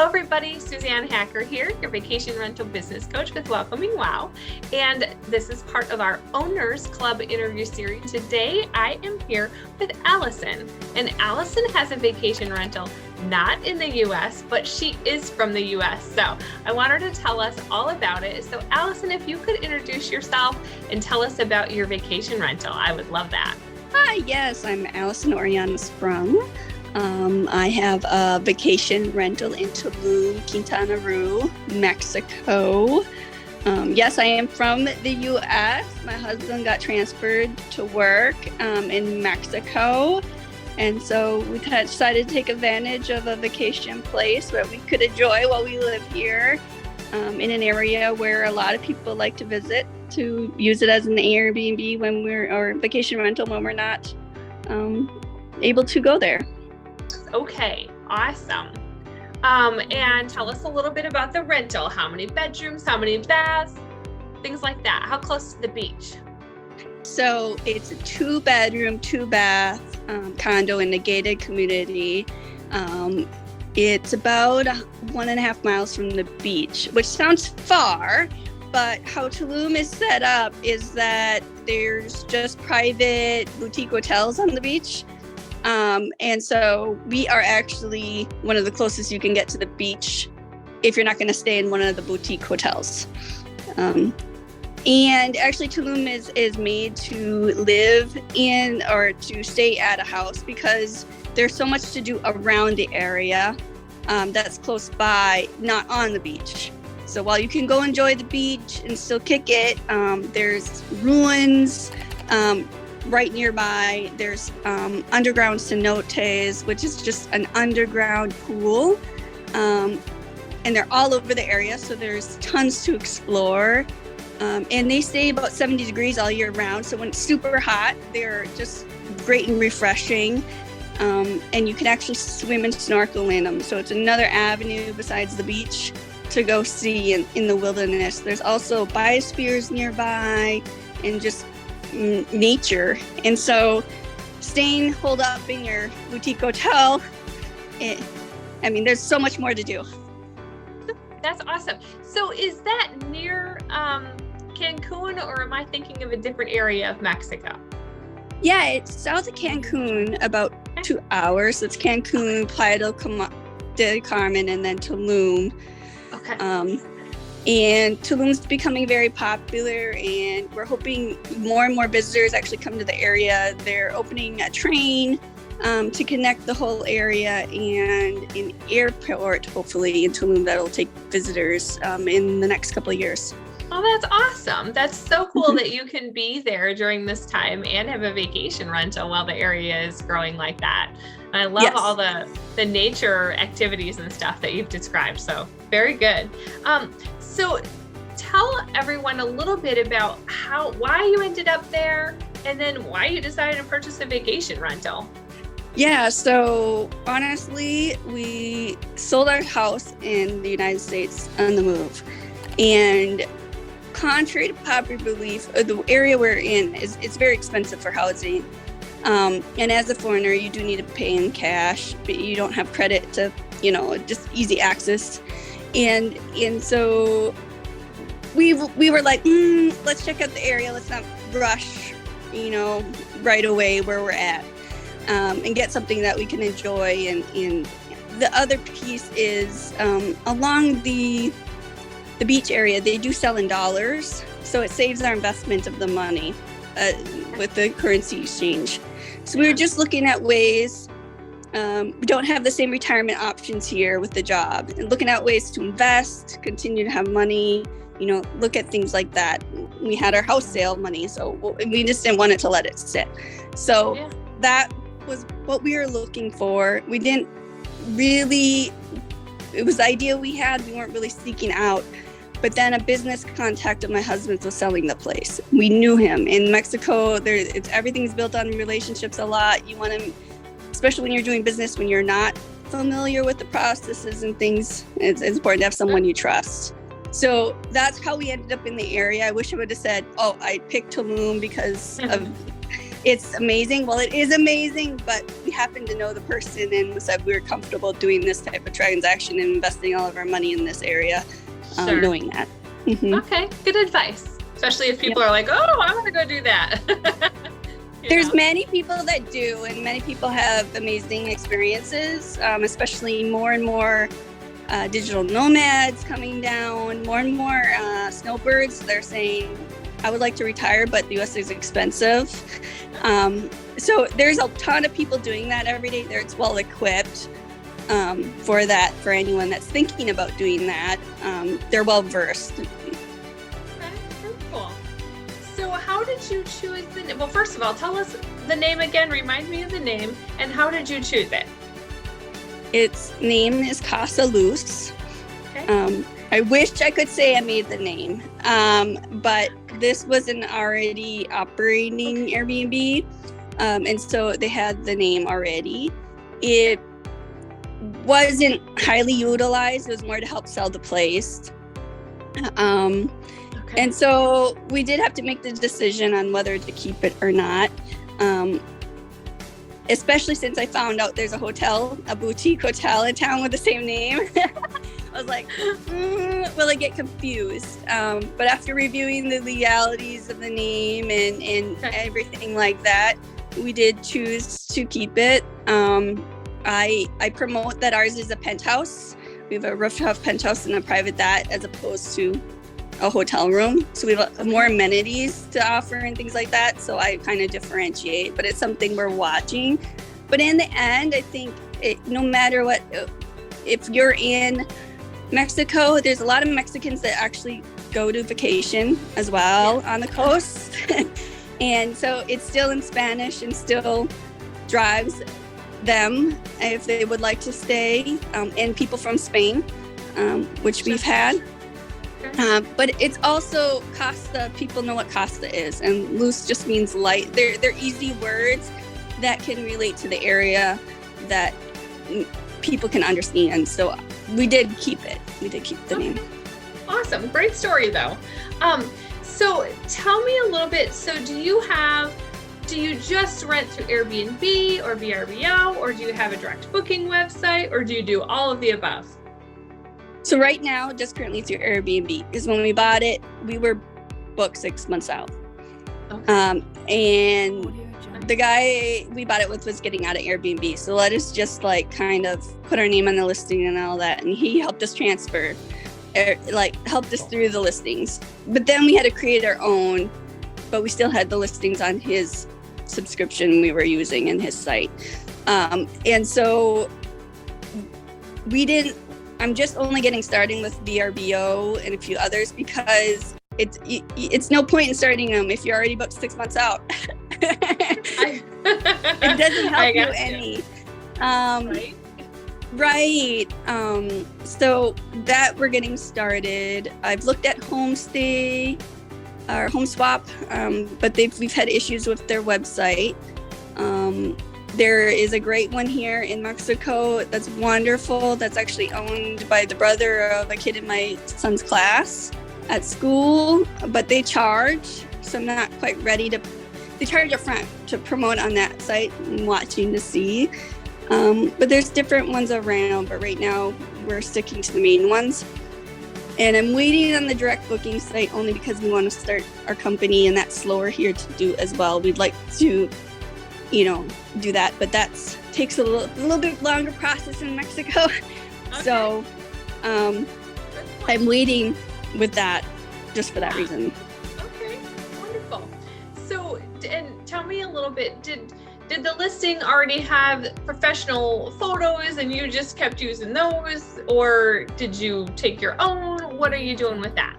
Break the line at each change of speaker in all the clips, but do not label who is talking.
Hello everybody, Suzanne Hacker here, your vacation rental business coach with Welcoming Wow. And this is part of our Owners Club interview series. Today I am here with Allison. And Allison has a vacation rental not in the US, but she is from the US. So I want her to tell us all about it. So Allison, if you could introduce yourself and tell us about your vacation rental, I would love that.
Hi, yes, I'm Allison Oriana Sprung. I have a vacation rental in Tulum, Quintana Roo, Mexico. Yes, I am from the U.S. My husband got transferred to work in Mexico. And so we kind of decided to take advantage of a vacation place where we could enjoy while we live here in an area where a lot of people like to visit, to use it as an Airbnb or vacation rental when we're not able to go there.
Okay, awesome. And tell us a little bit about the rental. How many bedrooms, how many baths, things like that. How close to the beach?
So it's a 2-bedroom, 2-bath condo in a gated community. It's about 1.5 miles from the beach, which sounds far, but how Tulum is set up is that there's just private boutique hotels on the beach. And so we are actually one of the closest you can get to the beach if you're not going to stay in one of the boutique hotels. And actually Tulum is made to live in or to stay at a house because there's so much to do around the area that's close by, not on the beach. So while you can go enjoy the beach and still kick it, there's ruins right nearby. There's underground cenotes, which is just an underground pool. And they're all over the area, so there's tons to explore. And they stay about 70 degrees all year round. So when it's super hot, they're just great and refreshing. And you can actually swim and snorkel in them. So it's another avenue besides the beach to go see in the wilderness. There's also biospheres nearby and just nature. And so staying holed up in your boutique hotel, there's so much more to do.
That's awesome. So is that near Cancun, or am I thinking of a different area of Mexico?
Yeah, it's south of Cancun, about 2 hours. It's Cancun, Playa del Carmen, and then Tulum.
Okay.
And Tulum's becoming very popular, and we're hoping more and more visitors actually come to the area. They're opening a train to connect the whole area, and an airport, hopefully, in Tulum that'll take visitors in the next couple of years.
Oh, that's awesome. That's so cool that you can be there during this time and have a vacation rental while the area is growing like that. And I love all the nature activities and stuff that you've described. So very good. So tell everyone a little bit about why you ended up there, and then why you decided to purchase a vacation rental.
Yeah, so honestly, we sold our house in the United States on the move. And contrary to popular belief, the area we're in it's very expensive for housing. And as a foreigner, you do need to pay in cash, but you don't have credit to, just easy access. And so we were like, let's check out the area. Let's not rush, right away where we're at, and get something that we can enjoy. And the other piece is along the beach area, they do sell in dollars, so it saves our investment of the money with the currency exchange. So we were just looking at ways. We don't have the same retirement options here with the job, and looking at ways to invest, continue to have money, look at things like that. We had our house sale money, so we just didn't want it to let it sit. So that was what we were looking for. We didn't really, it was the idea we had. We weren't really seeking out. But then a business contact of my husband's was selling the place. We knew him. In Mexico, everything's built on relationships a lot. You want to, especially when you're doing business, when you're not familiar with the processes and things, it's important to have someone you trust. So that's how we ended up in the area. I wish I would have said, I picked Tulum because of it's amazing. Well, it is amazing, but we happen to know the person and said we were comfortable doing this type of transaction and investing all of our money in this area, knowing that.
Okay, good advice. Especially if people are like, oh, I want to go do that.
There's many people that do, and many people have amazing experiences, especially more and more digital nomads coming down, more and more snowbirds. They're saying, I would like to retire, but the US is expensive. So there's a ton of people doing that every day. It's well equipped for that, for anyone that's thinking about doing that. They're well versed.
Cool. So how did you choose the name? Well, first of all, tell us the name again. Remind me of the name, and how did you choose it?
Its name is Casa Luz.
Okay.
I wish I could say I made the name, but this was an already operating Airbnb, and so they had the name already. It wasn't highly utilized. It was more to help sell the place. And so we did have to make the decision on whether to keep it or not, especially since I found out there's a boutique hotel in town with the same name. I was like, will I get confused? But after reviewing the legalities of the name and everything like that, we did choose to keep it. I promote that ours is a penthouse. We have a rooftop penthouse and a private that, as opposed to a hotel room. So we have more amenities to offer and things like that. So I kind of differentiate, but it's something we're watching. But in the end, I think no matter what, if you're in Mexico, there's a lot of Mexicans that actually go to vacation as well on the coast. And so it's still in Spanish and still drives them if they would like to stay, and people from Spain, which we've had. But it's also Costa. People know what Costa is, and Luz just means light. They're easy words that can relate to the area that people can understand. So we did keep it. We did keep the name.
Awesome. Great story, though. So tell me a little bit. So do you just rent through Airbnb or VRBO, or do you have a direct booking website, or do you do all of the above?
So right now, just currently through Airbnb, because when we bought it, we were booked 6 months out. Okay. And the guy we bought it with was getting out of Airbnb. So let us just kind of put our name on the listing and all that. And he helped us transfer, helped us through the listings. But then we had to create our own, but we still had the listings on his subscription we were using in his site. And so I'm just only getting started with VRBO and a few others because it's no point in starting them if you're already booked 6 months out. It doesn't help you any. Right. So that we're getting started. I've looked at Homestay or HomeSwap, but we've had issues with their website. There is a great one here in Mexico that's wonderful. That's actually owned by the brother of a kid in my son's class at school, but they charge. So I'm not quite ready they charge up front to promote on that site. I'm watching to see. But there's different ones around, but right now we're sticking to the main ones. And I'm waiting on the direct booking site only because we want to start our company, and that's slower here to do as well. We'd like to do that, but takes a little bit longer process in Mexico. Okay. So I'm waiting with that just for that reason.
Okay, wonderful. So, and tell me a little bit, did the listing already have professional photos and you just kept using those, or did you take your own? What are you doing with that?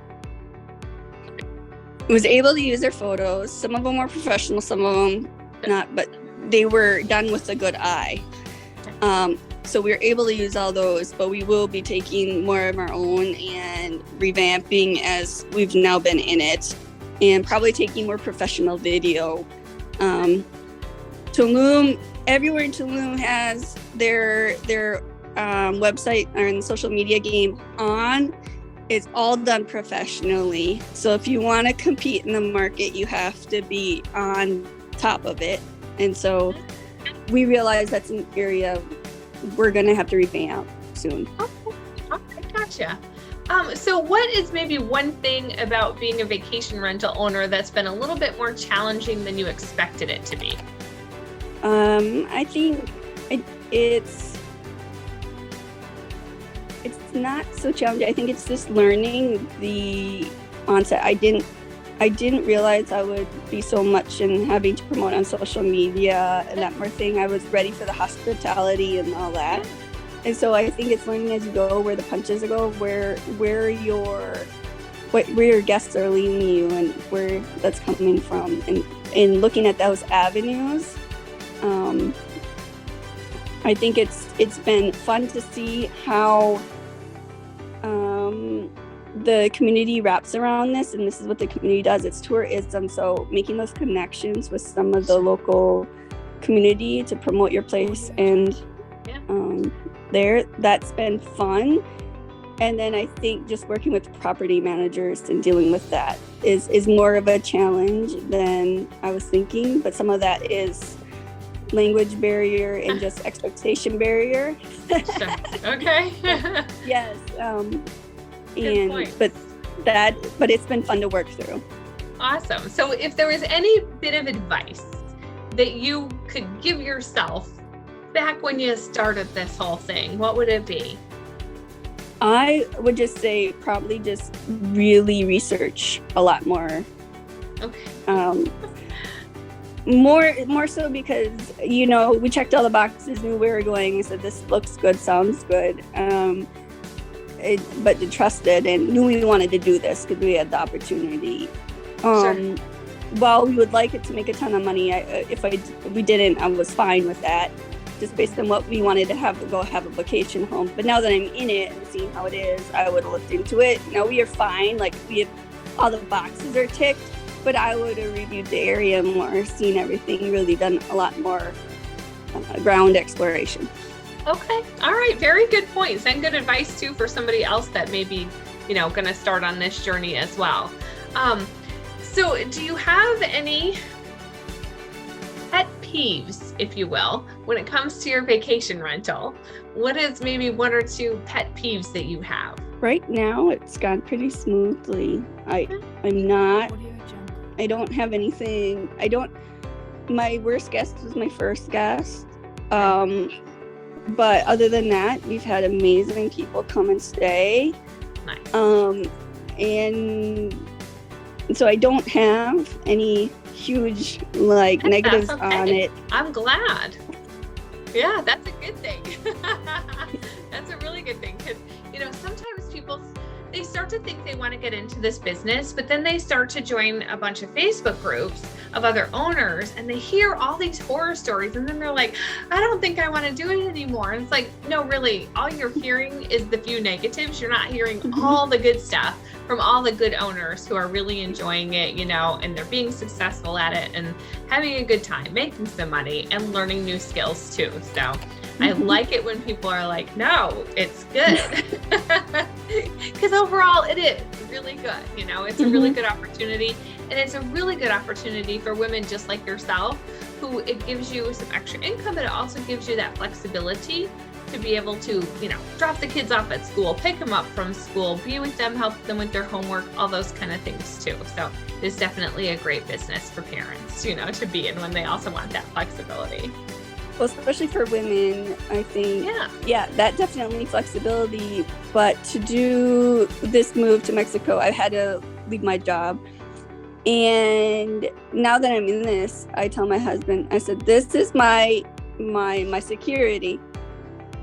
I was able to use their photos. Some of them were professional, some of them not, but they were done with a good eye. So we were able to use all those, but we will be taking more of our own and revamping as we've now been in it, and probably taking more professional video. Tulum, everywhere in Tulum has their website and social media game on. It's all done professionally. So if you want to compete in the market, you have to be on top of it. And so we realized that's an area we're going to have to revamp soon.
Okay, gotcha. So what is maybe one thing about being a vacation rental owner that's been a little bit more challenging than you expected it to be?
I think it's not so challenging. I think it's just learning the onset. I didn't realize I would be so much in having to promote on social media and that more thing. I was ready for the hospitality and all that. And so I think it's learning as you go where the punches go, where your guests are leading you and where that's coming from, and looking at those avenues. I think it's been fun to see how the community wraps around this, and this is what the community does. It's tourism, so making those connections with some of the local community to promote your place, and that's been fun. And then I think just working with property managers and dealing with that is more of a challenge than I was thinking, but some of that is language barrier and just expectation barrier.
Sure. Okay.
Yes.
Point.
But it's been fun to work through.
Awesome. So if there was any bit of advice that you could give yourself back when you started this whole thing, what would it be?
I would just say probably just really research a lot more.
Okay.
More so because, we checked all the boxes, knew where we were going, and said, this looks good, sounds good. But trusted and knew we wanted to do this because we had the opportunity.
Sure.
While we would like it to make a ton of money, if we didn't, I was fine with that, just based on what we wanted to have a vacation home. But now that I'm in it and seeing how it is, I would have looked into it. Now we are fine, like we have all the boxes are ticked, but I would have reviewed the area more, seen everything, really done a lot more ground exploration.
Okay. All right. Very good points and good advice too for somebody else that may be, going to start on this journey as well. So do you have any pet peeves, if you will, when it comes to your vacation rental? What is maybe one or two pet peeves that you have?
Right now, it's gone pretty smoothly. I don't have anything. My worst guest was my first guest. But other than that, we've had amazing people come and stay.
Nice.
And so I don't have any huge negatives on it.
I'm glad. Yeah, that's a good thing. That's a really good thing because, sometimes people, they start to think they want to get into this business, but then they start to join a bunch of Facebook groups of other owners and they hear all these horror stories and then they're like, I don't think I want to do it anymore. And it's like, no, really, all you're hearing is the few negatives. You're not hearing all the good stuff from all the good owners who are really enjoying it, and they're being successful at it and having a good time, making some money and learning new skills too. So I like it when people are like, no, it's good. Because overall it is really good. It's a really good opportunity, and it's a really good opportunity for women just like yourself, who it gives you some extra income, but it also gives you that flexibility to be able to, drop the kids off at school, pick them up from school, be with them, help them with their homework, all those kind of things too. So it's definitely a great business for parents, to be in when they also want that flexibility.
Well, especially for women, I think, yeah, that definitely flexibility. But to do this move to Mexico, I had to leave my job. And now that I'm in this, I tell my husband, I said, this is my security.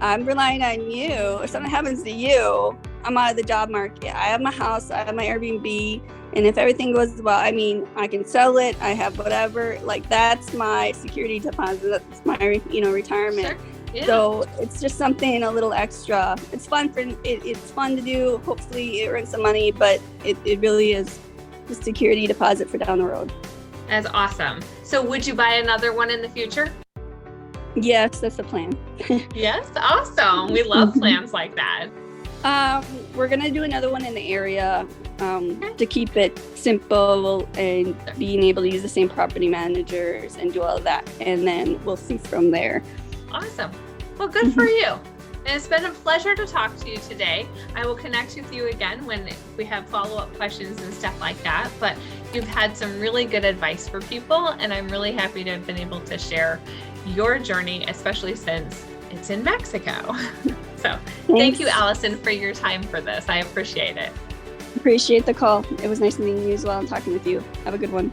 I'm relying on you. If something happens to you, I'm out of the job market. I have my house, I have my Airbnb, and if everything goes well, I can sell it. I have whatever. That's my security deposit. That's my, retirement.
Sure. Yeah.
So it's just something a little extra. It's fun it's fun to do. Hopefully it earns some money, but it really is the security deposit for down the road.
That's awesome. So would you buy another one in the future?
Yes, that's the plan.
Yes, awesome. We love plans like that.
We're gonna do another one in the area to keep it simple and being able to use the same property managers and do all of that, and then we'll see from there.
Awesome. Well, good for you. And it's been a pleasure to talk to you today. I will connect with you again when we have follow-up questions and stuff like that. But you've had some really good advice for people, and I'm really happy to have been able to share your journey, especially since it's in Mexico. So thank you, Allison, for your time for this. I appreciate it.
Appreciate the call. It was nice meeting you as well and talking with you. Have a good one.